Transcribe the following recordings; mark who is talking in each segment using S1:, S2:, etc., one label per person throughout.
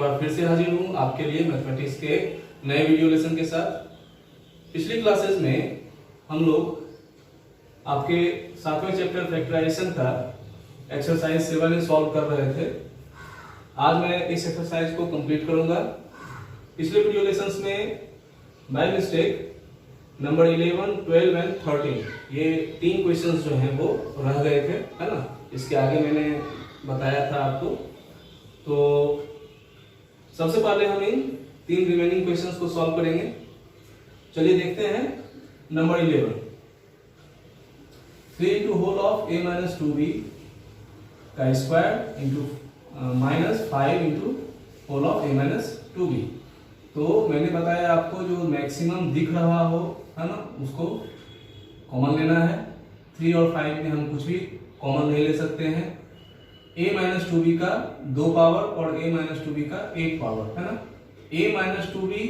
S1: बार फिर से हाजिर हूँ आपके लिए मैथमेटिक्स के नए वीडियो लेसन के साथ। पिछली क्लासेस में हम लोग आपके 7वें चैप्टर फैक्टराइजेशन का एक्सरसाइज 7 सॉल्व कर रहे थे। आज मैं इस एक्सरसाइज को कंप्लीट करूंगा। पिछले वीडियो लेसन्स में बाय मिस्टेक नंबर 11, 12 एंड 13 ये 3 क्वेश्चंस जो हैं वो रह गए थे, है ना। इसके आगे मैंने बताया था आपको। तो सबसे पहले हम इन 3 रिमेनिंग क्वेश्चंस को सॉल्व करेंगे। चलिए देखते हैं। Number 11, 3 into whole of a minus 2b का square into minus 5 into whole of a minus 2b। तो मैंने बताया आपको जो मैक्सिमम दिख रहा हो, है ना, उसको कॉमन लेना है। 3 और 5 में हम कुछ भी कॉमन नहीं ले सकते हैं। a minus 2b का 2 पावर और a minus 2b का 1 पावर, है ना। a minus 2b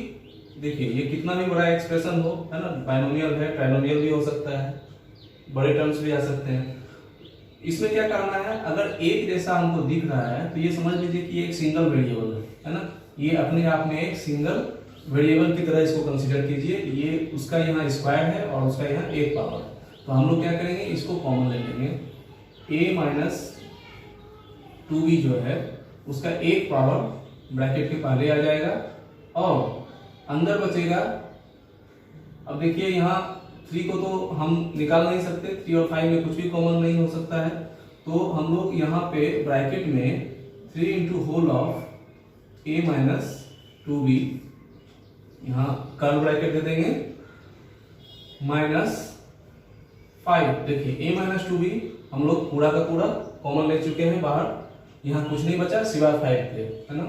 S1: देखिए ये कितना भी बड़ा एक्सप्रेशन हो, है ना, बाइनोमियल है, ट्राइनोमियल भी हो सकता है, बड़े टर्म्स भी आ सकते हैं। इसमें क्या करना है, अगर एक जैसा हमको दिख रहा है तो ये समझ लीजिए कि ये एक सिंगल वेरिएबल है ना। ये अपने आप में एक सिंगल वेरिएबल की तरह इसको कंसीडर कीजिए। ये उसका यहाँ स्क्वायर है और उसका यहाँ 1 पावर है। तो हम लोग क्या करेंगे, इसको कॉमन ले लेंगे। a minus 2b जो है उसका 1 पावर ब्रैकेट के पहले आ जाएगा और अंदर बचेगा। अब देखिए यहाँ 3 को तो हम निकाल नहीं सकते, 3 और 5 में कुछ भी कॉमन नहीं हो सकता है। तो हम लोग यहाँ पे ब्रैकेट में 3 into whole of a minus 2b, यहाँ कर्ल ब्रैकेट दे देंगे, माइनस 5। देखिए a minus 2b हम लोग पूरा का पूरा कॉमन ले चुके हैं बाहर, यहाँ कुछ नहीं बचा सिवाय 5 के, है ना।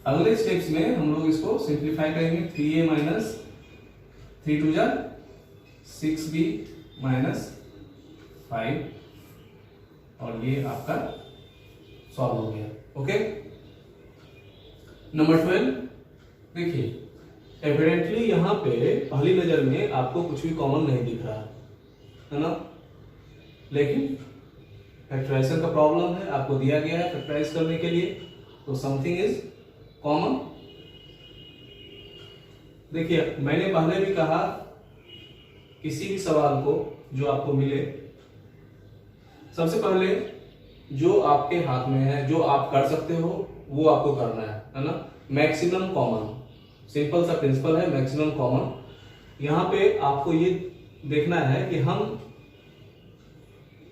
S1: अगले स्टेप्स में हम लोग इसको सिंप्लीफाई करेंगे। 3a माइनस 3 2 जा 6b माइनस 5 और ये आपका सॉल्व हो गया। ओके। नंबर 12 देखिए एविडेंटली यहाँ पे पहली नजर में आपको कुछ भी कॉमन नहीं दिख रहा है ना, लेकिन फैक्टराइजेशन का प्रॉब्लम है, आपको दिया गया है फैक्टराइज करने के लिए, तो समथिंग इज कॉमन। देखिए मैंने पहले भी कहा किसी भी सवाल को जो आपको मिले, सबसे पहले जो आपके हाथ में है, जो आप कर सकते हो वो आपको करना है ना। मैक्सिमम कॉमन, सिंपल सा प्रिंसिपल है, मैक्सिमम कॉमन। यहां पे आपको ये देखना है कि हम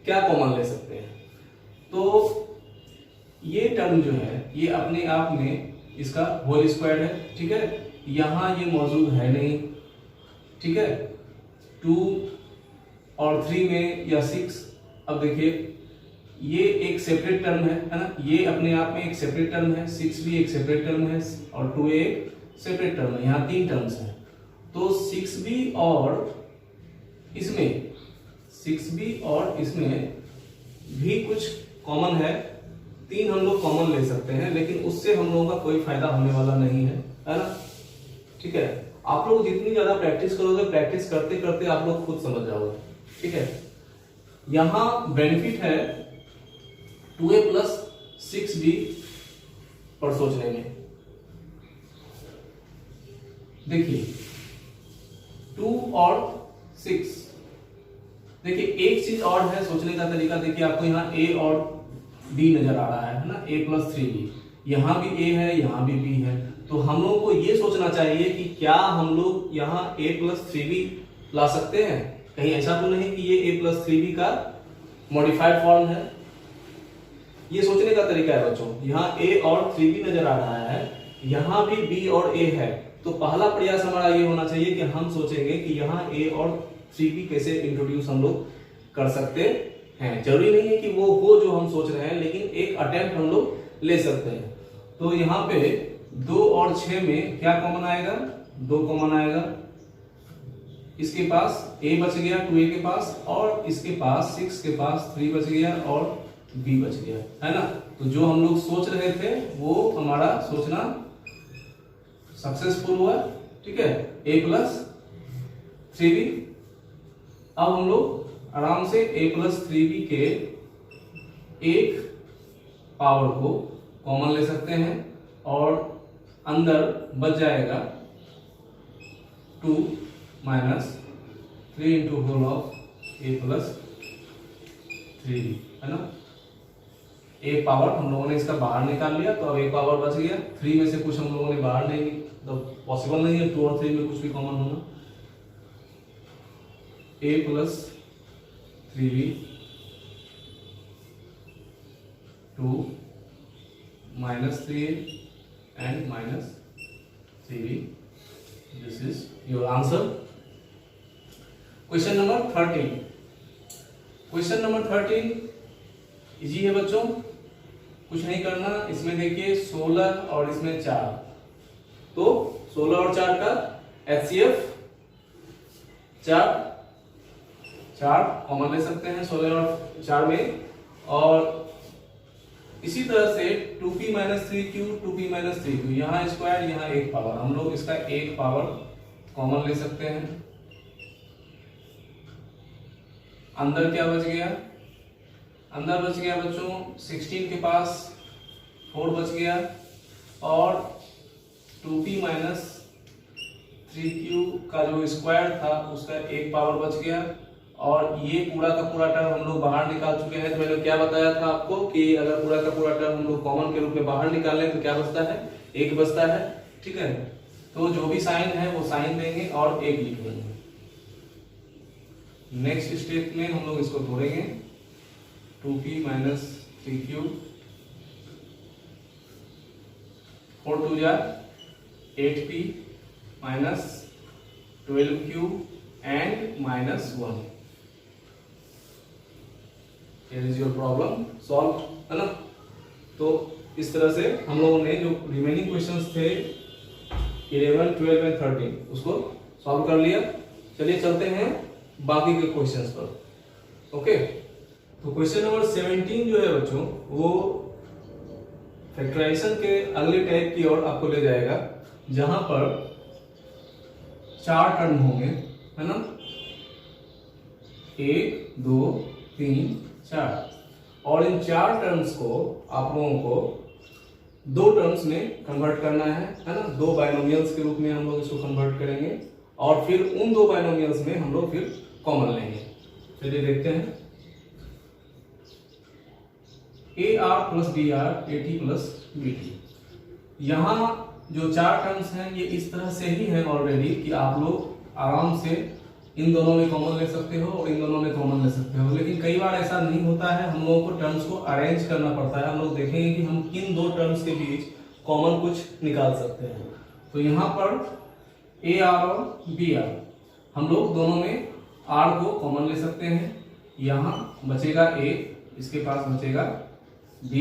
S1: क्या कॉमन ले सकते हैं। तो ये टर्म जो है ये अपने आप में इसका होल स्क्वायर है, ठीक है। यहां ये मौजूद है नहीं, ठीक है। 2 और 3 में या 6, अब देखिए ये एक सेपरेट टर्म है ना, ये अपने आप में एक सेपरेट टर्म है। 6 भी एक सेपरेट टर्म है और 2 एक सेपरेट टर्म है। यहाँ 3 टर्म्स हैं। तो 6b और इसमें भी कुछ कॉमन है। 3 हम लोग कॉमन ले सकते हैं, लेकिन उससे हम लोगों का कोई फायदा होने वाला नहीं है ना, ठीक है। आप लोग जितनी ज्यादा प्रैक्टिस करोगे, प्रैक्टिस करते करते आप लोग खुद समझ जाओगे, ठीक है। यहां बेनिफिट है 2a प्लस 6b पर सोचने में। देखिए 2 और 6, देखिए एक चीज और है सोचने का तरीका। देखिए आपको यहाँ a और b नजर आ रहा है ना, a प्लस 3b, यहाँ भी a है, यहाँ भी b है। तो हम लोग को ये सोचना चाहिए कि क्या हम लोग यहाँ a प्लस 3b ला सकते हैं। कहीं ऐसा तो नहीं कि ये a प्लस 3b का मॉडिफाइड फॉर्म है। ये सोचने का तरीका है बच्चों। यहाँ a और 3b नजर आ रहा है, यहाँ भी b और a है। तो पहला प्रयास हमारा ये होना चाहिए कि हम सोचेंगे कि यहाँ a और 3b कैसे इंट्रोड्यूस हम लोग कर सकते हैं। जरूरी नहीं है कि वो हो जो हम सोच रहे हैं, लेकिन एक अटेम्प्ट हम लोग ले सकते हैं। तो यहाँ पे 2 और 6 में क्या कॉमन आएगा, 2 कॉमन आएगा। इसके पास a बच गया 2a के पास, और इसके पास 6 के पास 3 बच गया और b बच गया, है ना। तो जो हम लोग सोच रहे थे वो हमारा सोचना सक्सेसफुल हुआ, ठीक है। a plus 3b। अब हम लोग आराम से a प्लस 3b के एक पावर को कॉमन ले सकते हैं और अंदर बच जाएगा 2 minus 3 into whole of a plus 3b, है ना। एक पावर हम लोगों ने इसका बाहर निकाल लिया, तो अब एक पावर बच गया। 3 में से कुछ हम लोगों ने बाहर नहीं, तो पॉसिबल नहीं है 2 और 3 में कुछ भी कॉमन होना। a plus 3b 2 minus 3a and minus 3b. This is your answer. Question number 13. Question number 13 easy है बच्चों, कुछ नहीं करना। इसमें देखिए 16 और इसमें 4, तो 16 और 4 का HCF 4 कॉमन ले सकते हैं 16 और 4 में। और इसी तरह से 2p minus 3q 2p minus 3q, यहाँ स्क्वायर यहाँ एक पावर, हम लोग इसका एक पावर कॉमन ले सकते हैं। अंदर क्या बच गया? अंदर बच गया बच्चों 16 के पास 4 बच गया, और 2p माइनस 3q का जो स्क्वायर था उसका एक पावर बच गया। और ये पूरा का पूरा टर्म हम लोग बाहर निकाल चुके हैं। तो मैंने क्या बताया था आपको कि अगर पूरा का पूरा टर्म हम लोग कॉमन के रूप में बाहर निकालें तो क्या बचता है? एक बचता है, ठीक है। तो जो भी साइन है वो साइन देंगे और एक लिख देंगे। नेक्स्ट स्टेप में हम लोग इसको तोड़ेंगे। 2p माइनस 3q 4 2 जा 8p minus 12q and minus 1। Here is your problem solved, है ना। तो इस तरह से हम लोगों ने जो रिमेनिंग क्वेश्चंस थे 11, 12 एंड 13 उसको सॉल्व कर लिया। चलिए चलते हैं बाकी के क्वेश्चंस पर। ओके, तो क्वेश्चन नंबर 17 जो है बच्चों वो फैक्टराइजेशन के अगले टाइप की ओर आपको ले जाएगा, जहां पर 4 टर्म होंगे, है ना। 1 2 3 4, और इन 4 टर्म्स को आप लोगों को 2 टर्म्स में कन्वर्ट करना है ना। 2 बाइनोमियल्स के रूप में हम लोग इसको कन्वर्ट करेंगे, और फिर उन 2 बाइनोमियल्स में हम लोग फिर कॉमन लेंगे। चलिए देखते हैं। AR plus BR AT plus BT, यहाँ जो 4 टर्म्स हैं ये इस तरह से ही है ऑलरेडी कि आप लोग आराम से इन दोनों में कॉमन ले सकते हो और इन दोनों में कॉमन ले सकते हो। लेकिन कई बार ऐसा नहीं होता है, हम लोगों को टर्म्स को अरेंज करना पड़ता है। हम लोग देखेंगे कि हम किन 2 टर्म्स के बीच कॉमन कुछ निकाल सकते हैं। तो यहाँ पर AR और BR हम लोग दोनों में R को कॉमन ले सकते हैं। यहाँ बचेगा A, इसके पास बचेगा B,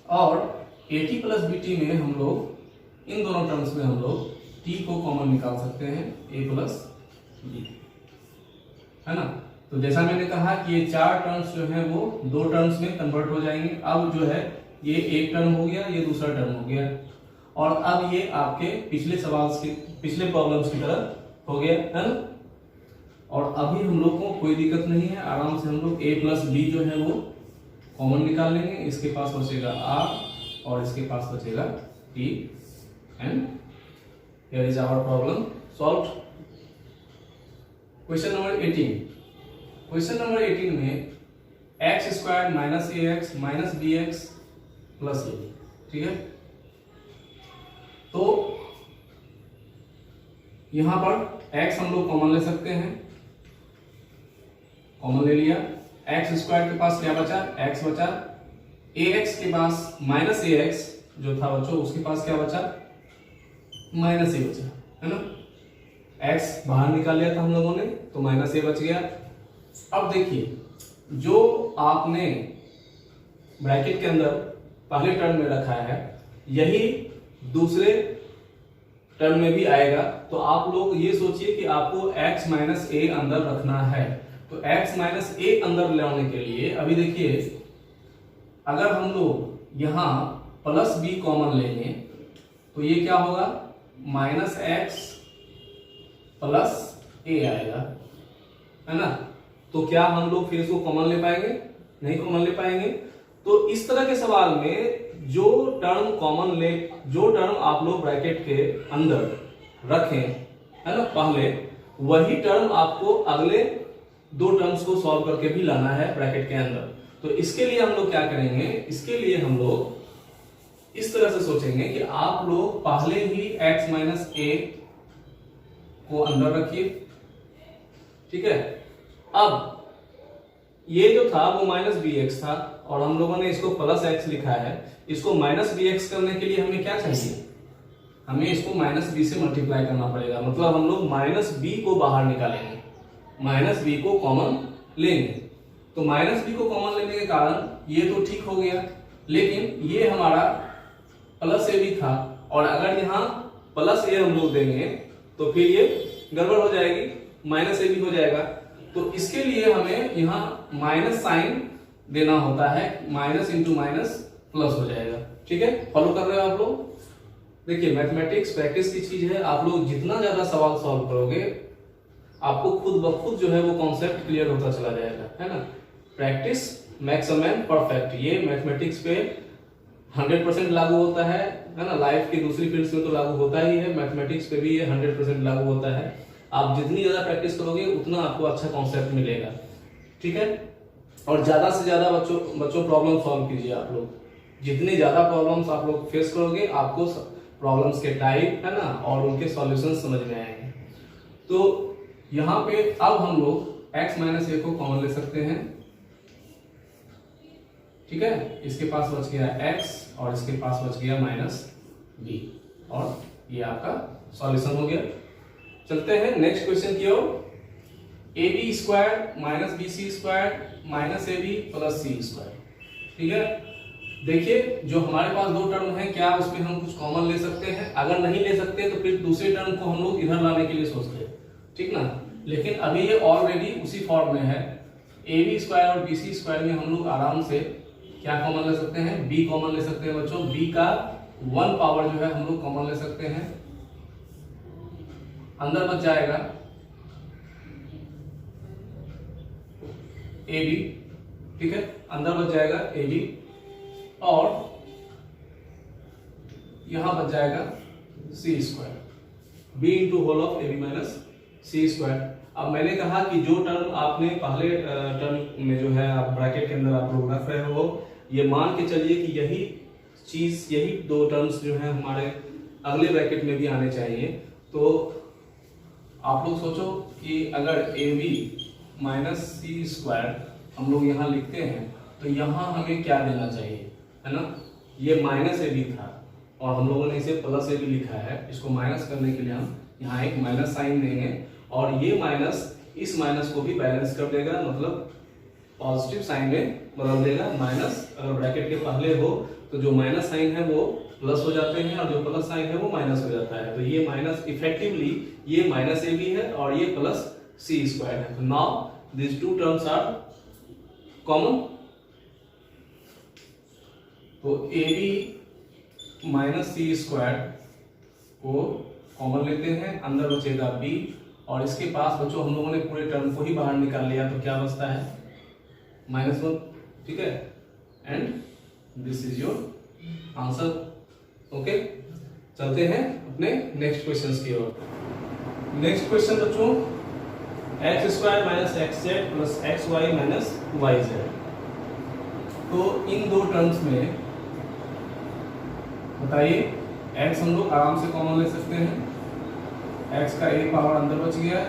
S1: और AT प्लस BT में हम लोग इन दोनों टर्म्स में हम लोग T को कॉमन निकाल सकते हैं, A प्लस B, है ना। तो जैसा मैंने कहा कि ये 4 टर्म्स जो हैं वो 2 टर्म्स में कन्वर्ट हो जाएंगे। अब जो है ये एक टर्म हो गया, ये दूसरा टर्म हो गया, और अब ये आपके पिछले प्रॉब्लम्स की तरह हो गया, है ना। और अभी हम लोग को कोई दिक्कत नहीं है, आराम से हम लोग A प्लस B जो है वो कॉमन निकाल लेंगे। इसके पास बचेगा R और इसके पास बचेगा T, and here is our problem solved. Question number 18। Question number 18 में x square minus ax minus bx plus a, ठीक है। तो यहां पर x हम लोग कॉमन ले सकते हैं, कॉमन ले लिया। x स्क्वायर के पास क्या बचा? x बचा। ax के पास माइनस ax जो था बच्चों उसके पास क्या बचा? माइनस a बचा, है ना। x बाहर निकाल लिया था हम लोगों ने, तो माइनस a बच गया। अब देखिए जो आपने ब्रैकेट के अंदर पहले टर्म में रखा है यही दूसरे टर्म में भी आएगा। तो आप लोग ये सोचिए कि आपको x माइनस a अंदर रखना है। तो x माइनस a अंदर लाने के लिए अभी देखिए, अगर हम लोग यहाँ प्लस b कॉमन लेंगे तो ये क्या होगा? माइनस x प्लस a आएगा, है ना। तो क्या हम लोग फिर इसको कॉमन ले पाएंगे? नहीं कॉमन ले पाएंगे। तो इस तरह के सवाल में जो टर्म आप लोग ब्रैकेट के अंदर रखें, है ना, पहले वही टर्म आपको अगले दो टर्म्स को सॉल्व करके भी लाना है ब्रैकेट के अंदर। तो इसके लिए हम लोग क्या करेंगे, इसके लिए हम लोग इस तरह से सोचेंगे कि आप लोग पहले ही x माइनस ए को अंदर रखिए, ठीक है। अब ये जो था वो माइनस बी एक्स था और हम लोगों ने इसको प्लस एक्स लिखा है। इसको माइनस बी एक्स करने के लिए हमें क्या चाहिए, हमें इसको माइनस बी से मल्टीप्लाई करना पड़ेगा। मतलब हम लोग माइनस बी को बाहर निकालेंगे, माइनस बी को कॉमन लेंगे। तो माइनस बी को कॉमन लेने के कारण ये तो ठीक हो गया, लेकिन ये हमारा प्लस ए भी था और अगर यहाँ प्लस ए हम लोग देंगे तो फिर ये गड़बड़ हो जाएगी, माइनस ए भी हो जाएगा। तो इसके लिए हमें यहाँ माइनस साइन देना होता है, माइनस इंटू माइनस प्लस हो जाएगा, ठीक है। फॉलो कर रहे हो आप लोग? देखिए मैथमेटिक्स प्रैक्टिस की चीज है, आप लोग जितना ज्यादा सवाल सॉल्व करोगे आपको खुद ब खुद जो है वो कॉन्सेप्ट क्लियर होता चला जाएगा, है ना। Practice makes a man perfect, ये मैथमेटिक्स पे 100% लागू होता है ना। लाइफ की दूसरी फील्ड्स में तो लागू होता ही है, मैथमेटिक्स पे भी ये 100% लागू होता है। आप जितनी ज्यादा प्रैक्टिस करोगे उतना आपको अच्छा कॉन्सेप्ट मिलेगा, ठीक है। और ज्यादा से ज्यादा बच्चों प्रॉब्लम सॉल्व कीजिए आप लोग। जितनी ज्यादा प्रॉब्लम्स आप लोग फेस करोगे आपको प्रॉब्लम्स के टाइप, है ना, और उनके सॉल्यूशन समझ में आएंगे। तो यहाँ पे अब हम लोग x माइनस ए को कॉमन ले सकते हैं, ठीक है। इसके पास बच गया x और इसके पास बच गया माइनस बी और ये आपका सॉल्यूशन हो गया। चलते हैं नेक्स्ट क्वेश्चन की ओर। A B square minus B C square minus A B plus C square, ठीक है। देखिए जो हमारे पास दो टर्म है, क्या उसमें हम कुछ कॉमन ले सकते हैं? अगर नहीं ले सकते तो फिर दूसरे टर्म को हम लोग इधर लाने के लिए सोचते हैं, ठीक ना। लेकिन अभी ये ऑलरेडी उसी फॉर्म में है। ए बी स्क्वायर और बी सी स्क्वायर में हम लोग आराम से क्या कॉमन ले सकते हैं, बी कॉमन ले सकते हैं बच्चों। बी का 1 पावर जो है हम लोग कॉमन ले सकते हैं, अंदर बच जाएगा ए बी, ठीक है, अंदर बच जाएगा ए बी और यहां बच जाएगा C square, B into whole of A B minus C square. अब मैंने कहा कि जो टर्म आपने पहले टर्म में जो है आप ब्रैकेट के अंदर आप लोग रख रहे हो, ये मान के चलिए कि यही चीज, यही दो टर्म्स जो है हमारे अगले ब्रैकेट में भी आने चाहिए। तो आप लोग सोचो कि अगर A B minus C square हम लोग यहाँ लिखते हैं तो यहाँ हमें क्या देना चाहिए, है ना। ये माइनस ए बी था और हम लोगों ने इसे प्लस ए बी लिखा है। इसको माइनस करने के लिए हम यहाँ एक माइनस साइन देंगे और ये माइनस इस माइनस को भी बैलेंस कर देगा, मतलब पॉजिटिव साइन में बदल देगा। माइनस अगर ब्रैकेट के पहले हो तो जो माइनस साइन है वो प्लस हो जाते हैं और जो प्लस साइन है वो माइनस हो जाता है। तो ये माइनस इफेक्टिवली ये माइनस ए बी है और ये प्लस सी स्क्वायर है। तो now this two terms are common. तो A B minus C square को कॉमन लेते हैं, अंदर बचेगा बी और इसके पास बच्चों हम लोगों ने पूरे टर्म को ही बाहर निकाल लिया तो क्या बचता है -1, ठीक है। And this is your answer. Okay, चलते हैं अपने नेक्स्ट क्वेश्चन की ओर। नेक्स्ट क्वेश्चन बच्चों x square minus x z plus x Y minus y z. तो इन दो टर्म्स में बताइए, x हम लोग आराम से कॉमन ले सकते हैं, x का एक पावर अंदर बच गया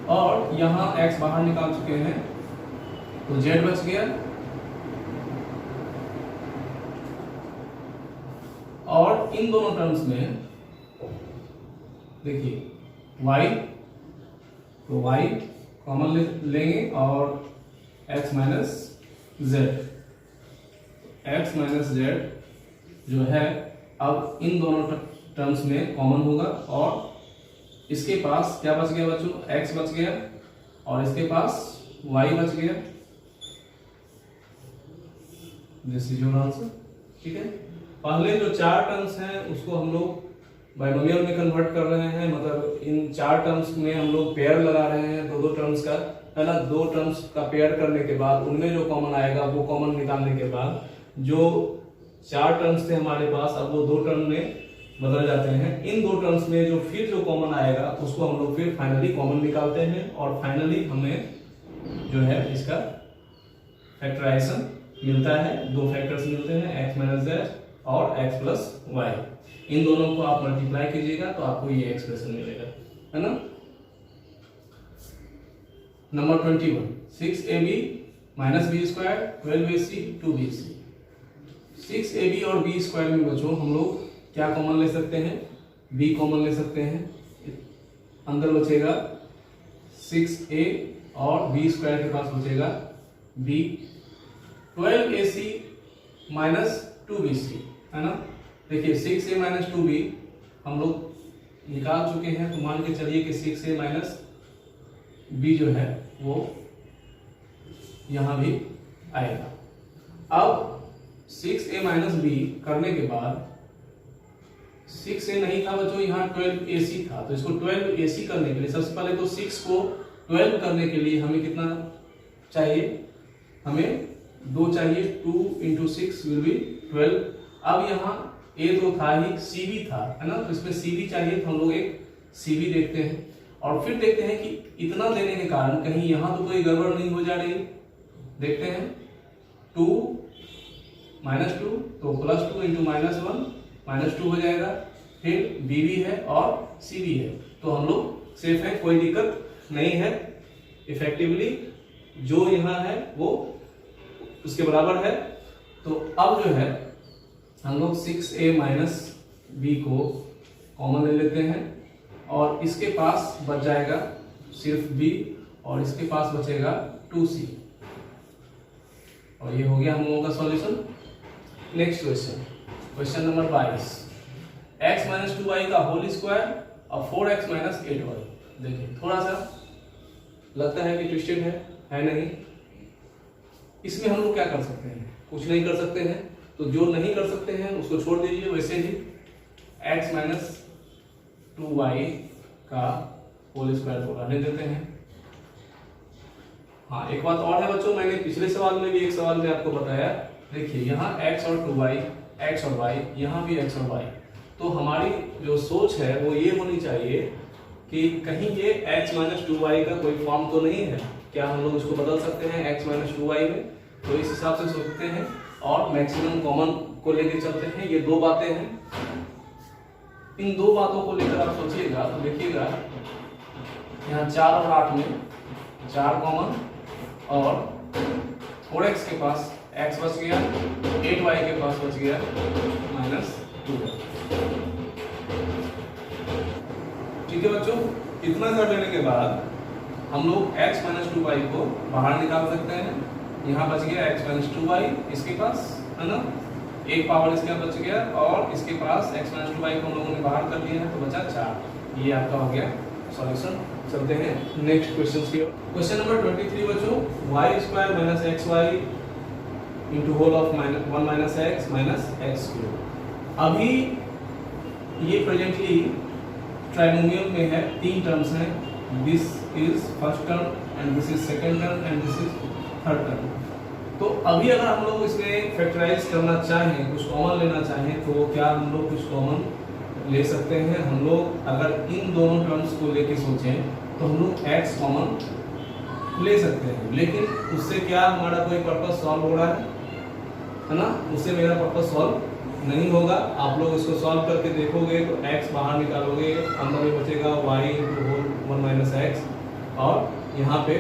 S1: और यहाँ x बाहर निकाल चुके हैं तो z बच गया और इन दोनों टर्म्स में देखिए y, तो y कॉमन लेंगे और x minus Z, x minus Z जो है अब इन दोनों टर्म्स में कॉमन होगा और इसके पास क्या बच गया बच्चों, x बच गया और इसके पास y बच गया। दिस इज योर आंसर, ठीक है। पहले जो चार टर्म्स हैं उसको हम लोग बाइनोमियल में कन्वर्ट कर रहे हैं, मतलब इन चार टर्म्स में हम लोग पेयर लगा रहे हैं दो दो टर्म्स का, है ना, दो टर्म्स का पेयर करने के बाद उनमें जो कॉमन आएगा वो कॉमन निकालने के बाद जो 4 टर्म्स थे हमारे पास अब वो 2 टर्म में बदल जाते हैं। इन 2 टर्म्स में जो फिर जो कॉमन आएगा उसको हम लोग फिर फाइनली कॉमन निकालते हैं और फाइनली हमें जो है इसका फैक्टराइजेशन मिलता है। 2 फैक्टर्स मिलते हैं, x माइनस z और x प्लस वाई। इन दोनों को आप मल्टीप्लाई कीजिएगा तो आपको ये एक्सप्रेशन मिलेगा, है ना। Number 21, 6ab minus b square 12ac 2bc। 6ab और b स्क्वायर में बच्चों हम लोग क्या कॉमन ले सकते हैं, b कॉमन ले सकते हैं। अंदर बचेगा 6a और b स्क्वायर के पास बचेगा b। 12ac माइनस 2bc, है ना। देखिए 6a माइनस 2b हम लोग निकाल चुके हैं, तो मान के चलिए कि 6a माइनस b जो है वो यहां भी आएगा। अब 6a माइनस b करने के बाद 6a नहीं था बच्चों, यहाँ 12ac था, तो इसको 12ac करने के लिए सबसे पहले तो 6 को 12 करने के लिए हमें कितना चाहिए, हमें 2 चाहिए। 2 × 6 विल बी 12। अब यहाँ a तो था ही, c भी था, है ना, तो इसमें c भी चाहिए, तो हम लोग एक c भी देखते हैं और फिर देखते हैं कि इतना देने के कारण कहीं यहाँ तो कोई गड़बड़ नहीं हो जा रही। देखते हैं 2 माइनस 2 तो प्लस 2 × -1 -2 हो जाएगा। फिर b भी है और c भी है, तो हम लोग सेफ है, कोई दिक्कत नहीं है। इफेक्टिवली जो यहाँ है वो उसके बराबर है। तो अब जो है हम लोग 6a माइनस b को कॉमन ले लेते हैं और इसके पास बच जाएगा सिर्फ b और इसके पास बचेगा 2c और ये हो गया हम लोगों का solution. Next question, question number 22, x minus 2y का होल स्क्वायर और 4x माइनस 8y। देखिए थोड़ा सा लगता है कि ट्विस्टेड है नहीं। इसमें हम लोग क्या कर सकते हैं, कुछ नहीं कर सकते हैं, तो जो नहीं कर सकते हैं उसको छोड़ दीजिए। वैसे ही x माइनस 2y का होल स्क्वायर को रहने देते हैं। हाँ, एक बात और है बच्चों, मैंने पिछले सवाल में भी एक सवाल में आपको बताया, देखिए यहाँ x और 2y, x और y, यहाँ भी x और y। तो हमारी जो सोच है वो ये होनी चाहिए कि कहीं ये x माइनस 2y का कोई फॉर्म तो नहीं है, क्या हम लोग इसको बदल सकते हैं x माइनस 2y में। तो इस हिसाब से सोचते हैं और मैक्सिमम कॉमन को लेकर चलते हैं। ये 2 बातें हैं, इन 2 बातों को लेकर आप सोचिएगा तो देखिएगा यहाँ 4 और 8 में 4 कॉमन और 4x के पास x बच गया, 8y के पास बच गया -2। ठीक है बच्चों, इतना कर लेने के बाद हम लोग x माइनस 2y को बाहर निकाल सकते हैं। यहाँ बच गया x माइनस 2y इसके पास, है ना, एक पावर इसके बच गया और इसके पास x माइनस 2y को हम लोगों ने बाहर कर लिया है, तो बचा 4। ये आपका हो गया सॉल्यूशन। चलते हैं नेक्स्ट क्वेश्चन की ओर। क्वेश्चन नंबर 23 बच्चों, y square minus xy into whole of 1 minus x minus x²। अभी ये प्रेजेंटली ट्राइनोमियल में है, 3 टर्म्स हैं, this is first term and this is second term and this is third term. तो अभी अगर हम लोग इसमें फैक्टराइज करना चाहें, कुछ कॉमन लेना चाहें, तो क्या हम लोग कुछ कॉमन ले सकते हैं। हम लोग अगर इन दोनों टर्म्स को लेके सोचें तो हम लोग x कॉमन ले सकते हैं, लेकिन उससे क्या हमारा कोई पर्पस सॉल्व हो रहा है ना, उससे मेरा पर्पस सॉल्व नहीं होगा। आप लोग इसको सॉल्व करके देखोगे तो x बाहर निकालोगे, अंदर में बचेगा y into whole 1 minus x और यहाँ पे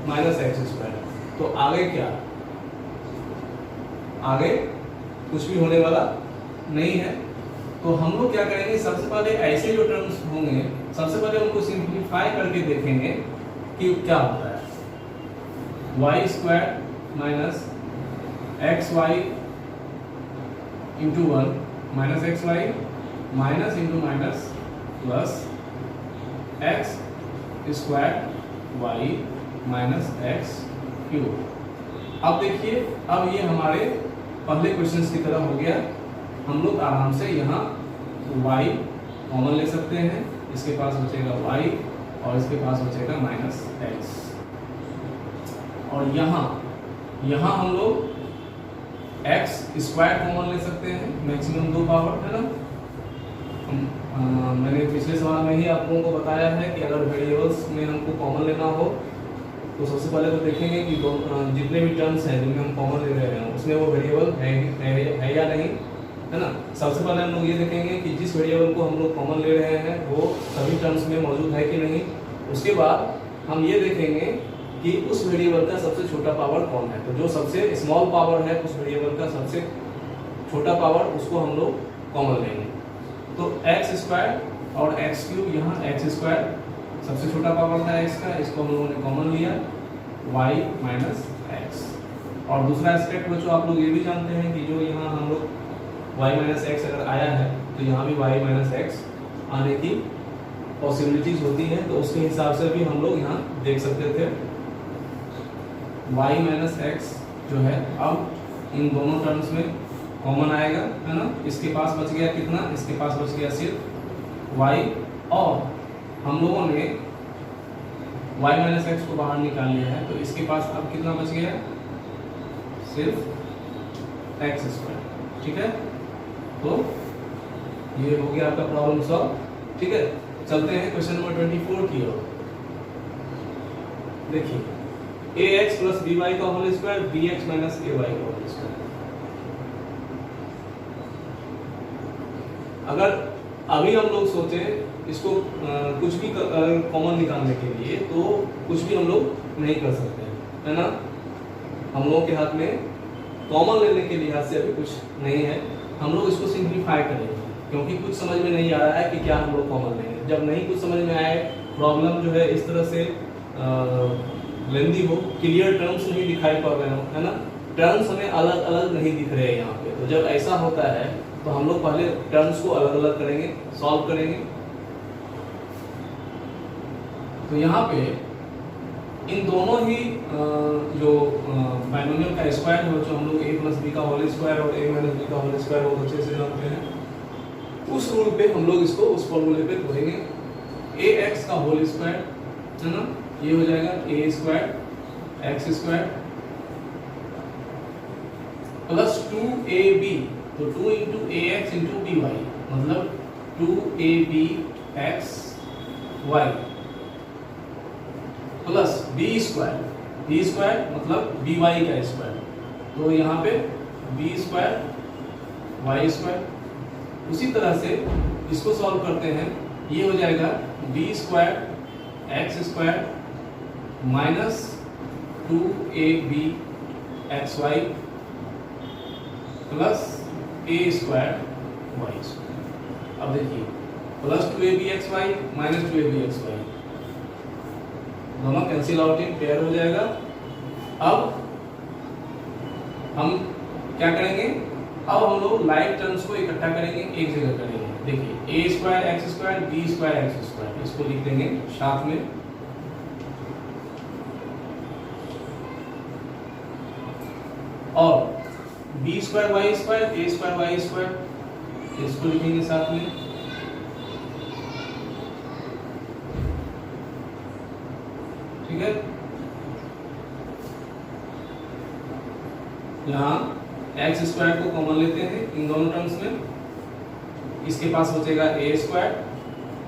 S1: -x²। तो आगे क्या, आगे कुछ भी होने वाला नहीं है। तो हम लोग क्या करेंगे, सबसे पहले ऐसे जो टर्म्स होंगे सबसे पहले उनको सिंप्लीफाई करके देखेंगे कि क्या होता है। y square minus xy into 1 minus xy minus into minus plus x square y minus x³। अब देखिए, अब ये हमारे पहले क्वेश्चंस की तरह हो गया। हम लोग आराम से यहाँ y कॉमन ले सकते हैं, इसके पास बचेगा y और इसके पास बचेगा -x। और यहाँ हम लोग एक्स स्क्वायर कॉमन ले सकते हैं, मैक्सिमम 2 पावर है ना। मैंने पिछले सवाल में ही आप लोगों को बताया है कि अगर वेरिएबल्स में हमको कॉमन लेना हो तो सबसे पहले तो देखेंगे कि जितने भी टर्म्स हैं जिनमें हम कॉमन ले रहे हैं उसमें वो वेरिएबल है या नहीं, है ना। सबसे पहले हम लोग ये देखेंगे कि जिस वेरिएबल को हम लोग कॉमन ले रहे हैं वो सभी टर्म्स में मौजूद है कि नहीं। उसके बाद हम ये देखेंगे कि उस वेरिएबल का सबसे छोटा पावर कौन है। तो जो सबसे स्मॉल पावर है उस वेरिएबल का सबसे छोटा पावर उसको हम लोग कॉमन लेंगे। तो एक्स स्क्वायर और एक्स क्यूब, यहाँ एक्स स्क्वायर सबसे छोटा पावर था एक्स का, इसको हम लोगों ने कॉमन लिया, वाई माइनस एक्स। और दूसरा एस्पेक्ट बच्चों आप लोग ये भी जानते हैं कि जो यहाँ हम लोग वाई माइनस एक्स अगर आया है तो यहाँ भी वाई माइनस एक्स आने की पॉसिबिलिटीज होती हैं, तो उसके हिसाब से भी हम लोग यहाँ देख सकते थे। वाई माइनस एक्स जो है अब इन दोनों टर्म्स में कॉमन आएगा, है ना। इसके पास बच गया कितना, इसके पास बच गया सिर्फ वाई, और हम लोगों ने वाई माइनस एक्स को बाहर निकाल लिया है तो इसके पास अब कितना बच गया, सिर्फ एक्स स्क्वायर। ठीक है, तो ये हो गया आपका प्रॉब्लम सॉल्व। ठीक है, चलते हैं क्वेश्चन नंबर 24 की ओर। देखिए ax प्लस by का whole square bx minus ay का होल स्क्वायर। अगर अभी हम लोग सोचें इसको कुछ भी कॉमन निकालने के लिए तो कुछ भी हम लोग नहीं कर सकते, है ना। हम लोगों के हाथ में कॉमन लेने के लिहाज से अभी कुछ नहीं है। हम लोग इसको सिंप्लीफाई करेंगे क्योंकि कुछ समझ में नहीं आ रहा है कि क्या हम लोग कॉमन लेंगे। जब नहीं कुछ समझ में आए, प्रॉब्लम जो है इस तरह से लेंदी हो, क्लियर टर्म्स नहीं दिखाई पड़ रहे हो, है ना, टर्म्स हमें अलग अलग नहीं दिख रहे हैं यहाँ पे, तो जब ऐसा होता है तो हम लोग पहले टर्म्स को अलग अलग करेंगे, सॉल्व करेंगे। तो यहाँ पे इन दोनों ही जो बाइनोमियल का स्क्वायर है जो हम लोग a प्लस बी का होल स्क्वायर और a माइनस बी का होल स्क्वायर बहुत अच्छे से जानते हैं, उस रूल पे हम लोग इसको उस फॉर्मूले पे लिखेंगे। ax का होल स्क्वायर, है ना, ये हो जाएगा a square x square plus 2ab, तो 2 into a x into d y, मतलब 2ab x Y plus b square मतलब बी वाई का स्क्वायर, तो यहाँ पे बी स्क्वायर वाई स्क्वायर। उसी तरह से इसको सॉल्व करते हैं, ये हो जाएगा B square x square minus 2ab x Y plus A square Y square. अब देखिए plus 2ab x Y minus 2ab x Y दोनों कैंसिल आउट इन पेयर हो जाएगा। अब हम क्या करेंगे, अब हम लोग लाइक टर्म्स को इकट्ठा करेंगे, एक जगह करेंगे। देखिए A square x square B square x square, इसको लिख देंगे साथ में, और बी स्क्वायर वाई स्क्वायर ए स्क्वायर वाई स्क्वायर, इसको लिखेंगे साथ में। ठीक है, यहाँ एक्स स्क्वायर को कॉमन लेते हैं इन दोनों टर्म्स में, इसके पास बचेगा ए स्क्वायर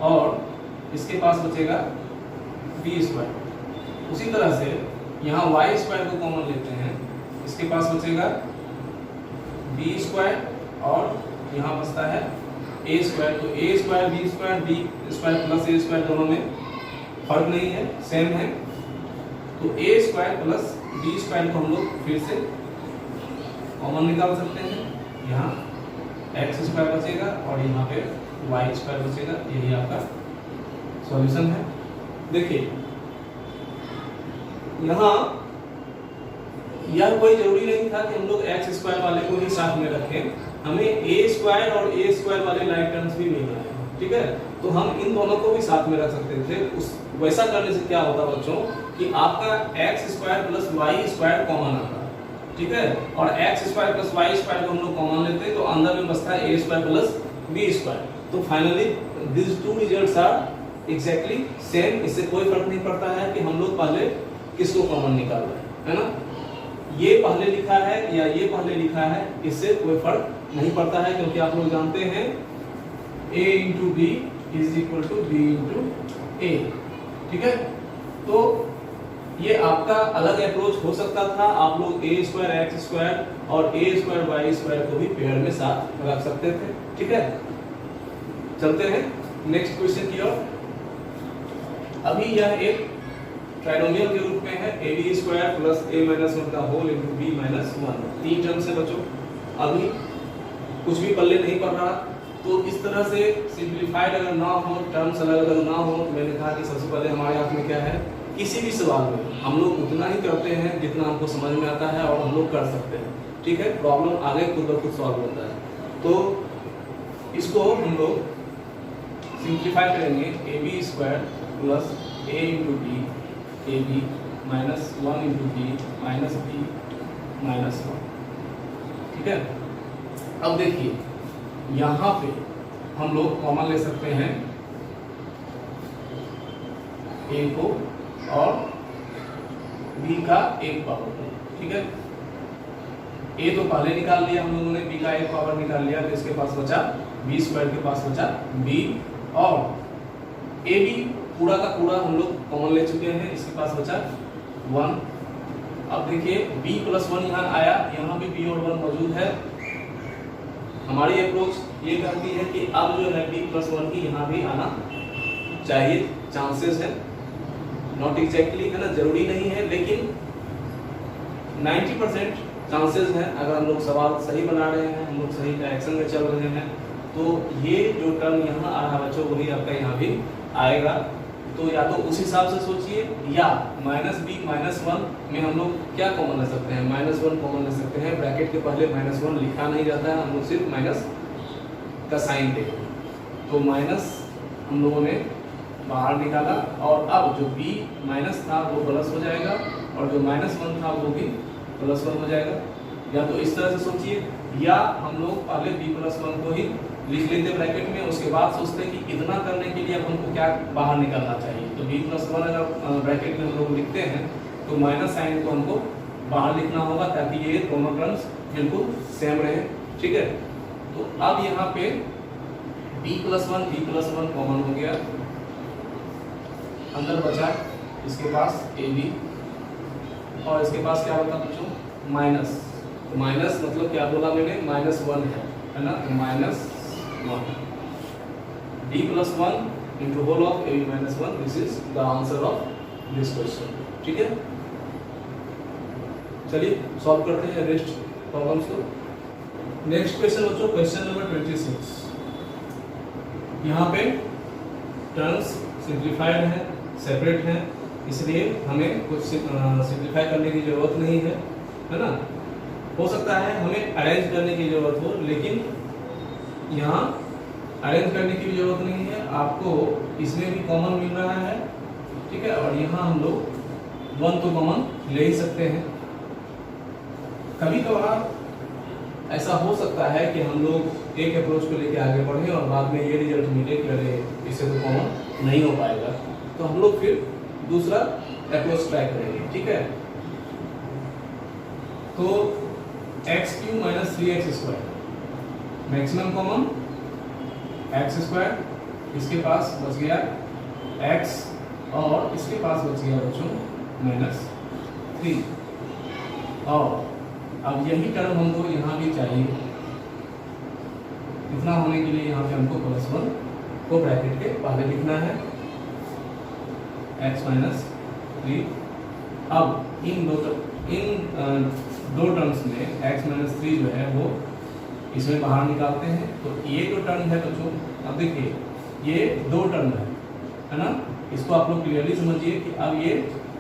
S1: और इसके पास बचेगा बी स्क्वायर। उसी तरह से यहाँ वाई स्क्वायर को कॉमन लेते हैं, इसके पास बचेगा बी स्क्वायर और यहाँ बचता है ए स्क्वायर। तो ए square B square plus A square दोनों में फर्क नहीं है, सेम है। तो ए स्क्वायर प्लस बी स्क्वायर को हम लोग फिर से कॉमन निकाल सकते हैं, यहाँ एक्स स्क्वायर बचेगा और यहाँ पे वाई स्क्वायर बचेगा। यही आपका सॉल्यूशन है। देखिए यहाँ यह कोई जरूरी नहीं था कि हम लोग एक्स स्क्वायर वाले को ही साथ में रखें, हमें ए स्क्वायर और ए स्क्वायर वाले लाइक टर्म्स भी मिल रहे हैं। ठीक है, तो हम इन दोनों को भी साथ में रख सकते थे। उस वैसा करने से क्या होता बच्चों कि आपका x square plus y square common आता है। ठीक है, और x square plus y square को हम लोग कॉमन लेते हैं तो अंदर में बचता है a square plus b square. तो finally this two results are exactly same. इससे कोई फर्क नहीं पड़ता है कि हम लोग पहले किसको कॉमन निकाल रहे हैं। है ना। ये पहले लिखा है या ये पहले लिखा है, इससे कोई फर्क नहीं पड़ता है, क्योंकि आप लोग जानते हैं a into B is equal to B into A. ठीक है, तो ये आपका अलग अप्रोच हो सकता था, आप लोग ए स्क्वायर एक्स स्क्वायर और ए स्क्वायर वाई स्क्वायर को भी पेयर में साथ रख सकते थे। ठीक है, चलते हैं नेक्स्ट क्वेश्चन की ओर। अभी यह एक ट्राइनोमियल के रूप में है, A B square plus A minus one का whole into B minus one. 3 terms है बच्चों, अभी कुछ भी पल्ले नहीं पड़ रहा, तो इस तरह से सिंप्लीफाइड अगर ना हो, टर्म्स अलग अलग ना हो, तो मैंने कहा कि सबसे पहले हमारे हाथ में क्या है, किसी भी सवाल में हम लोग उतना ही करते हैं जितना हमको समझ में आता है और हम लोग कर सकते हैं। ठीक है, प्रॉब्लम आगे खुद ब खुद सॉल्व होता है। तो इसको हम लोग सिंप्लीफाई करेंगे, a B square plus a into b a B minus one into B minus b minus one. ठीक है, अब देखिए यहाँ पे हम लोग कॉमन ले सकते हैं ए को और बी का एक पावर को। ठीक है, ए तो पहले निकाल लिया हम लोगों ने, बी का एक पावर निकाल लिया, तो इसके पास बचा बी स्क्वायर के पास बचा बी, और ए बी पूरा का पूरा हम लोग कॉमन ले चुके हैं, इसके पास बचा 1। अब देखिए b प्लस 1 यहाँ आया, यहाँ भी b और 1 मौजूद है। हमारी अप्रोच ये कहती है कि अब जो है b प्लस 1 की यहाँ भी आना चाहिए, चांसेस है, नॉट एग्जैक्टली है ना, जरूरी नहीं है, लेकिन 90% चांसेस हैं। अगर हम लोग सवाल सही बना रहे हैं, हम लोग सही डायरेक्शन में चल रहे हैं, तो ये जो टर्म यहाँ आ रहा है बच्चों, वही आपका यहाँ भी आएगा। तो या तो उस हिसाब से सोचिए, या माइनस बी माइनस वन में हम लोग क्या कॉमन ले सकते हैं, माइनस वन कॉमन ले सकते हैं। ब्रैकेट के पहले माइनस वन लिखा नहीं जाता है, हम लोग सिर्फ माइनस का साइन देते हैं। तो माइनस हम लोगों ने बाहर निकाला, और अब जो b माइनस था वो प्लस हो जाएगा, और जो माइनस वन था वो भी प्लस वन हो जाएगा। या तो इस तरह से सोचिए, या हम लोग पहले b प्लस वन को ही लिख लेते ब्रैकेट में, उसके बाद सोचते कि इतना करने के लिए अब हमको क्या बाहर निकालना चाहिए। तो b प्लस वन अगर ब्रैकेट में हम लोग लिखते हैं तो माइनस साइन को हमको बाहर लिखना होगा, ताकि ये दोनों टर्म्स बिल्कुल सेम रहे। ठीक है, तो अब यहाँ पे b प्लस वन कॉमन हो गया, अंदर बचा इसके पास ए बी, और इसके पास क्या होता बच्चों, माइनस। तो माइनस मतलब क्या बोला मैंने, माइनस वन है ना, minus one. b plus one into whole of a minus one, this is the answer of this question. ठीक है, चलिए सॉल्व करते हैं नेक्स्ट प्रॉब्लम्स को। नेक्स्ट क्वेश्चन बच्चों, क्वेश्चन नंबर 26। यहाँ पे टर्म्स सिंप्लीफाइड है, सेपरेट है, इसलिए हमें कुछ सिंप्लीफाई करने की जरूरत नहीं है ना। हो सकता है हमें अरेंज करने की जरूरत हो, लेकिन यहाँ अरेंज करने की भी जरूरत नहीं है, आपको इसमें भी कॉमन मिल रहा है। ठीक है, और यहाँ हम लोग 1 तो कॉमन ले ही सकते हैं। कभी कभार ऐसा हो सकता है कि हम लोग एक अप्रोच को लेके आगे बढ़े और बाद में ये रिजल्ट मिले कि अरे इससे तो कॉमन नहीं हो पाएगा, तो हम लोग फिर दूसरा अप्रोच ट्राई करेंगे। ठीक है, तो x³ minus 3x square, maximum common x square, इसके पास बच गया x, और इसके पास बच गया बच्चों माइनस 3। और अब यही टर्म हमको यहाँ भी चाहिए, इतना होने के लिए यहाँ पे हमको प्लस 1 को ब्रैकेट के पहले लिखना है, x माइनस 3। अब इन दो टर्म्स में x माइनस 3 जो है वो इसमें बाहर निकालते हैं। तो ये जो टर्म है बच्चों, अब देखिए ये 2 टर्म है ना, इसको आप लोग क्लियरली समझिए कि अब ये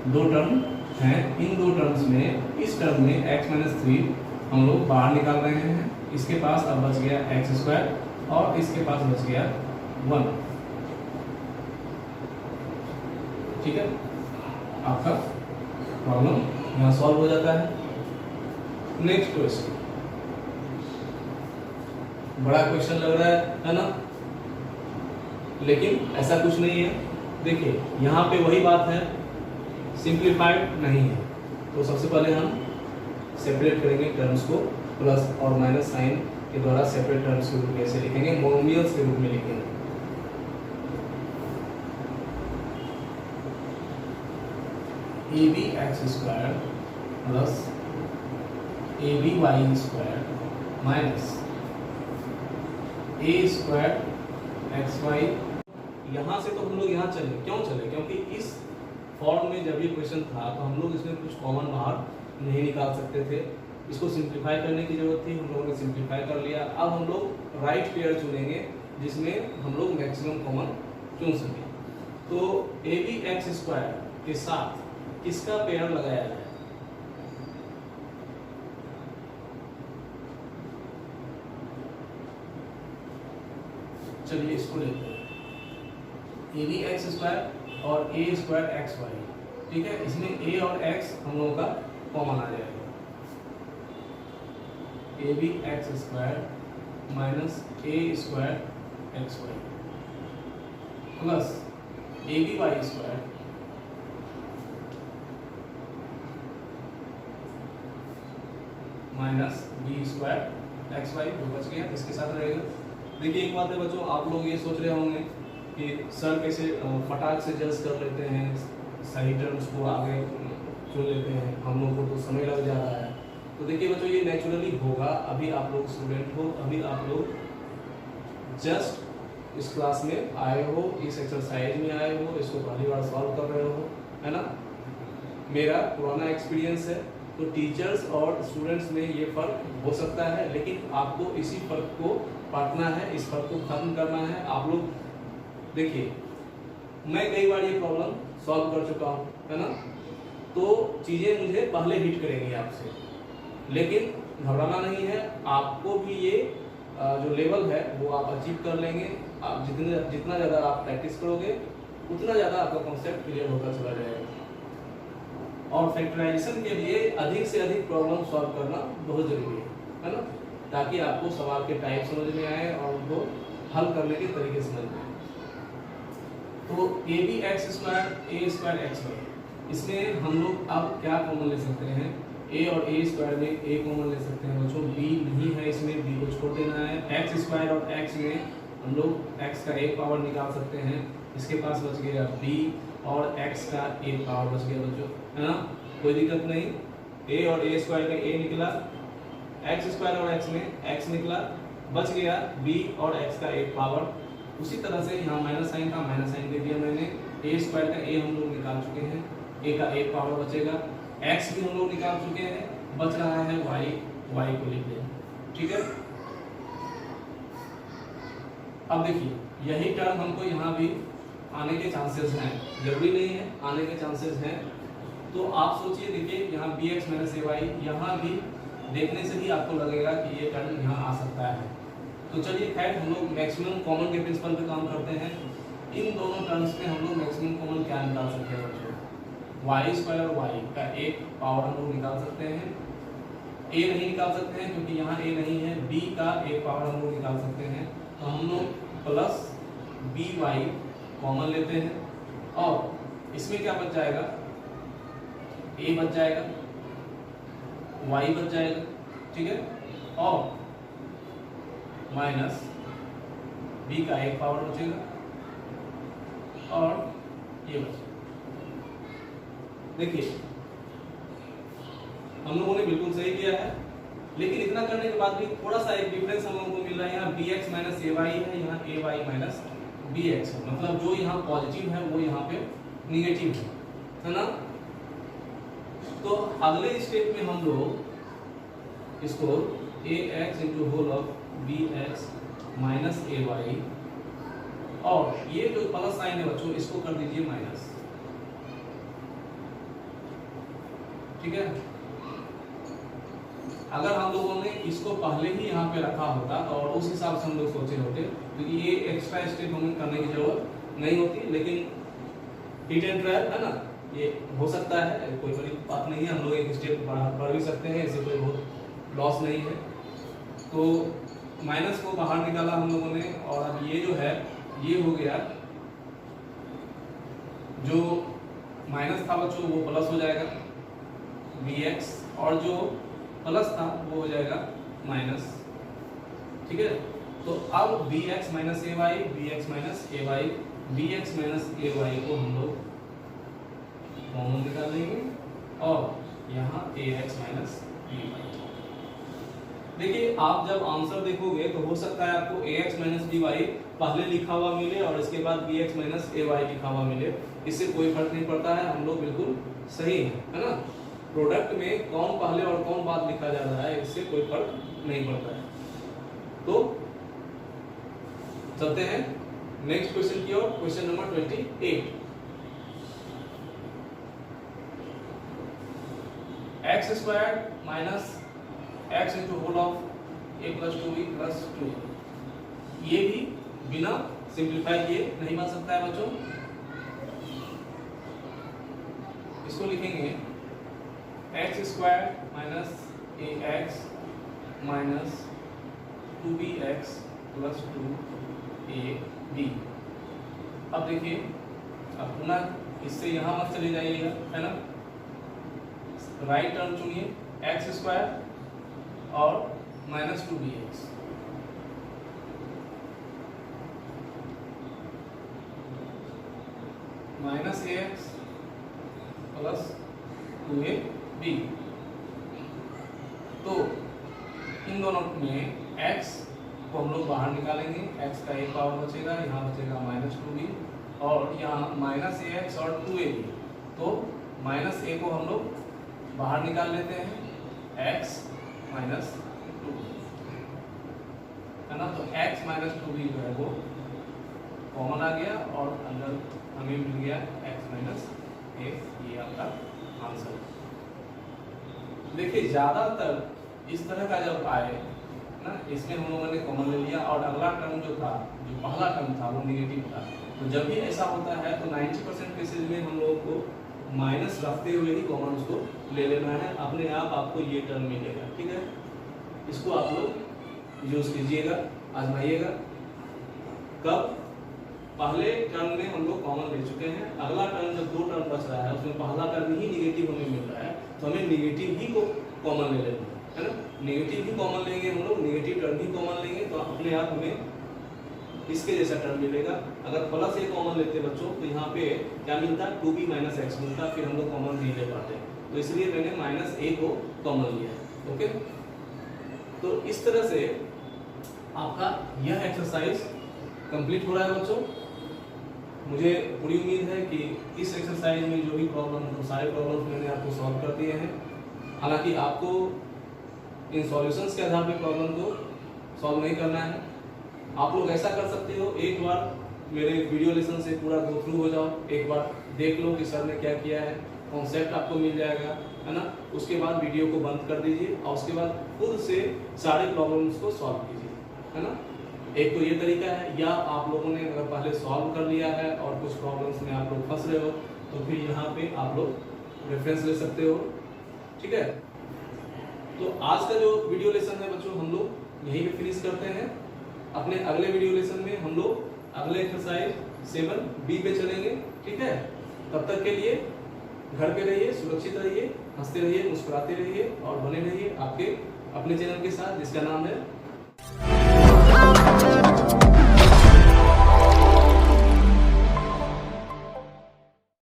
S1: 2 टर्म हैं। इन 2 टर्म्स में, इस टर्म में x माइनस 3 हम लोग बाहर निकाल रहे हैं, इसके पास अब बच गया x स्क्वायर, और इसके पास बच गया 1। ठीक है, आपका प्रॉब्लम यहाँ सॉल्व हो जाता है। नेक्स्ट क्वेश्चन, बड़ा क्वेश्चन लग रहा है ना, लेकिन ऐसा कुछ नहीं है। देखिए यहाँ पे वही बात है, सिंप्लीफाइड नहीं है, तो सबसे पहले हम सेपरेट करेंगे टर्म्स को, प्लस और माइनस साइन के द्वारा सेपरेट टर्म्स के रूप में ऐसे लिखेंगे, मोनोमियल्स के रूप में लिखेंगे। A b x square plus a b y square minus a square x y. यहाँ से तो हम लोग यहाँ चले, क्यों चले? क्योंकि इस फॉर्म में जब ये क्वेश्चन था तो हम लोग इसमें कुछ कॉमन बाहर नहीं निकाल सकते थे, इसको सिंप्लीफाई करने की जरूरत थी, हम लोगों ने सिंप्लीफाई कर लिया। अब हम लोग राइट पेयर चुनेंगे जिसमें हम लोग मैक्सिमम कॉमन चुन सकें। तो ए बी एक्स स्क्वायर के साथ किसका पेयर लगाया जाए? चलिए इसको लेते हैं, ए बी एक्स स्क्वायर और ए स्क्वायर एक्स वाई, ठीक है। इसमें ए और एक्स हम लोगों का कॉमन आ जाएगा, a b x square minus a square x Y plus a b y square minus b square x y, जो बच गया इसके साथ रहेगा। देखिए एक बात है बच्चों, आप लोग ये सोच रहे होंगे कि सर कैसे फटाक से जज कर लेते हैं, सही टर्म्स को आगे चुन लेते हैं, हम लोग को तो समय लग जा रहा है। तो देखिए बच्चों ये नेचुरली होगा, अभी आप लोग स्टूडेंट हो, अभी आप लोग जस्ट इस क्लास में आए हो, इस एक्सरसाइज में आए हो, इसको पहली बार सॉल्व कर रहे हो, है ना। मेरा पुराना एक्सपीरियंस है, तो टीचर्स और स्टूडेंट्स में ये फ़र्क हो सकता है, लेकिन आपको इसी फ़र्क को पाटना है, इस फ़र्क को ख़त्म करना है। आप लोग देखिए, मैं कई बार ये प्रॉब्लम सॉल्व कर चुका हूँ, है ना, तो चीज़ें मुझे पहले हिट करेंगी आपसे, लेकिन घबराना नहीं है। आपको भी ये जो लेवल है वो आप अचीव कर लेंगे। आप जितना ज़्यादा आप प्रैक्टिस करोगे उतना ज़्यादा आपका कॉन्सेप्ट क्लियर होता चला जाएगा। और फैक्टराइजेशन के लिए अधिक से अधिक प्रॉब्लम सॉल्व करना बहुत ज़रूरी है ना, ताकि आपको सवाल के टाइप समझ में आए और उनको हल करने के तरीके समझ में आए। तो ए बी एक्स स्क्वायर ए स्क्वायर एक्स वाई, इसमें हम लोग अब क्या कॉमन ले सकते हैं? ए और ए स्क्वायर में ए कॉमन ले सकते हैं बच्चों, बी नहीं है इसमें, बी को छोड़ देना है। एक्स स्क्वायर और एक्स में हम लोग एक्स का एक पावर निकाल सकते हैं, इसके पास बच गया बी और एक्स का एक पावर बच गया बच्चों, है ना, कोई दिक्कत नहीं। ए और ए स्क्वायर का ए निकला, एक्स स्क्वायर और एक्स में एक्स निकला, बच गया बी और एक्स का एक पावर। उसी तरह से यहाँ माइनस साइन का माइनस साइन दे दिया मैंने, ए स्क्वायर का ए हम लोग निकाल चुके हैं, ए का एक पावर बचेगा, एक्स भी हम लोग निकाल चुके हैं, बच रहा है वाई, वाई को लिख दें, ठीक है। अब देखिए यही टर्म हमको यहाँ भी आने के चांसेस हैं, जरूरी नहीं है, आने के चांसेस हैं। तो आप सोचिए, देखिए यहाँ B X minus A Y, यहाँ भी देखने से ही आपको लगेगा कि ये टर्म यहाँ आ सकता है। तो चलिए खैर, हम लोग मैक्सिमम कॉमन के प्रिंसिपल पे काम करते हैं। इन दोनों टर्म्स में हम लोग मैक्सिमम कॉमन क्या निकाल सकते हैं बच्चों? वाई स्क्वायर और वाई का एक पावर हम लोग निकाल सकते हैं। ए नहीं निकाल सकते हैं क्योंकि यहाँ ए नहीं है, बी का एक पावर हम लोग निकाल सकते हैं। तो हम लोग प्लस बी वाई कॉमन लेते हैं और इसमें क्या बच जाएगा? ए बच जाएगा, वाई बच जाएगा, ठीक है, और माइनस बी का एक पावर बचेगा और ये बचेगा। देखिए हम लोगों ने बिल्कुल सही किया है, लेकिन इतना करने के बाद भी थोड़ा सा एक डिफरेंस हम लोगों को मिल रहा है। यहाँ B X minus A Y है, यहाँ ए वाई माइनस बी एक्स है, मतलब जो यहाँ पॉजिटिव है वो यहाँ पे निगेटिव है ना। तो अगले स्टेप में हम लोग इसको A x into whole of B X minus A Y, और ये जो प्लस साइन है बच्चों इसको कर दीजिए माइनस, ठीक है। अगर हम लोगों ने इसको पहले ही यहाँ पे रखा होता तो और उस हिसाब से हम लोग सोचे होते, क्योंकि ये एक्स्ट्रा स्टेप हमें करने की जरूरत नहीं होती, लेकिन हिट एंड ट्रायल है ना, ये हो सकता है, कोई बड़ी बात नहीं है, हम लोग एक स्टेप बढ़ा भी सकते हैं, इससे कोई बहुत लॉस नहीं है। तो माइनस को बाहर निकाला हम लोगों ने, और अब ये जो है ये हो गया, जो माइनस था बच्चों वो प्लस हो जाएगा, bx और जो प्लस था वो हो जाएगा माइनस। ठीक है, तो अब bx minus ay, bx minus ay, bx minus ay को हम लोग कॉमन निकाल लेंगे और यहाँ ax माइनस by। देखिए आप जब आंसर देखोगे तो हो सकता है आपको ax माइनस by पहले लिखा हुआ मिले और इसके बाद bx माइनस ay लिखा हुआ मिले, इससे कोई फर्क नहीं पड़ता है, हम लोग बिल्कुल सही है ना। प्रोडक्ट में कौन पहले और कौन बाद लिखा जा रहा है इससे कोई फर्क नहीं पड़ता है। तो चलते हैं नेक्स्ट क्वेश्चन की ओर, question number 28। X square minus X into whole of A plus 2b plus 2। ये भी बिना सिंप्लीफाई किए नहीं बन सकता है बच्चों। इसको लिखेंगे X square minus A X minus 2bx plus 2ab। अब देखिए, अब पुनः इससे यहाँ मत चले जाइएगा, है ना। राइट टर्म चुनिए, एक्स स्क्वायर और minus 2bx। Minus ax plus 2ab। तो इन दोनों में x को हम लोग बाहर निकालेंगे, x का एक पावर बचेगा, यहाँ बचेगा माइनस 2b और यहाँ माइनस ax और 2ab। तो माइनस a को हम लोग बाहर निकाल लेते हैं, x माइनस 2b, है ना। तो x माइनस 2b जो है वो कॉमन आ गया और अंदर हमें मिल गया x माइनस a। ये आपका आंसर। देखिए ज़्यादातर इस तरह का जब आए ना, इसमें हम लोगों ने कॉमन ले लिया और अगला टर्म जो था, जो पहला टर्म था वो निगेटिव था। तो जब भी ऐसा होता है तो 90% केसेज में हम लोगों को माइनस रखते हुए ही कॉमन उसको ले लेना है, अपने आप आपको ये टर्म मिलेगा। ठीक है, इसको आप लोग यूज कीजिएगा, आजमाइएगा। कब? पहले टर्म में हम लोग कॉमन ले चुके हैं, अगला टर्म जब 2 टर्म बच रहा है उसमें पहला टर्म ही निगेटिव हमें मिल रहा है, तो हमें निगेटिव ही को कॉमन ले लेना है ना। नेगेटिव ही कॉमन लेंगे हम लोग, नेगेटिव टर्म ही कॉमन लेंगे तो अपने आप हमें इसके जैसा टर्म मिलेगा। अगर प्लस ए कॉमन लेते बच्चों तो यहाँ पे क्या मिलता, 2b माइनस एक्स मिलता, फिर हम लोग कॉमन नहीं ले पाते, तो इसलिए मैंने माइनस ए को कॉमन लिया है। ओके, तो इस तरह से आपका यह एक्सरसाइज कंप्लीट हो रहा है बच्चों। मुझे पूरी उम्मीद है कि इस एक्सरसाइज में जो भी प्रॉब्लम, तो सारे प्रॉब्लम्स मैंने आपको सॉल्व कर दिए हैं। हालांकि आपको इन सॉल्यूशंस के आधार पे प्रॉब्लम को सॉल्व नहीं करना है। आप लोग ऐसा कर सकते हो, एक बार मेरे वीडियो लेसन से पूरा गो थ्रू हो जाओ, एक बार देख लो कि सर ने क्या किया है, कॉन्सेप्ट आपको मिल जाएगा, है ना। उसके बाद वीडियो को बंद कर दीजिए और उसके बाद खुद से सारे प्रॉब्लम्स को सॉल्व कीजिए, है ना। एक तो ये तरीका है, या आप लोगों ने अगर पहले सॉल्व कर लिया है और कुछ प्रॉब्लम्स में आप लोग फंस रहे हो तो फिर यहाँ पे आप लोग रेफरेंस ले सकते हो। ठीक है, तो आज का जो वीडियो लेसन है बच्चों हम लोग यहीं पे फिनिश करते हैं। अपने अगले वीडियो लेसन में हम लोग अगले एक्सरसाइज 7b पे चलेंगे। ठीक है, तब तक के लिए घर पे रहिए, सुरक्षित रहिए, हंसते रहिए, मुस्कुराते रहिए और बने रहिए आपके अपने चैनल के साथ जिसका नाम है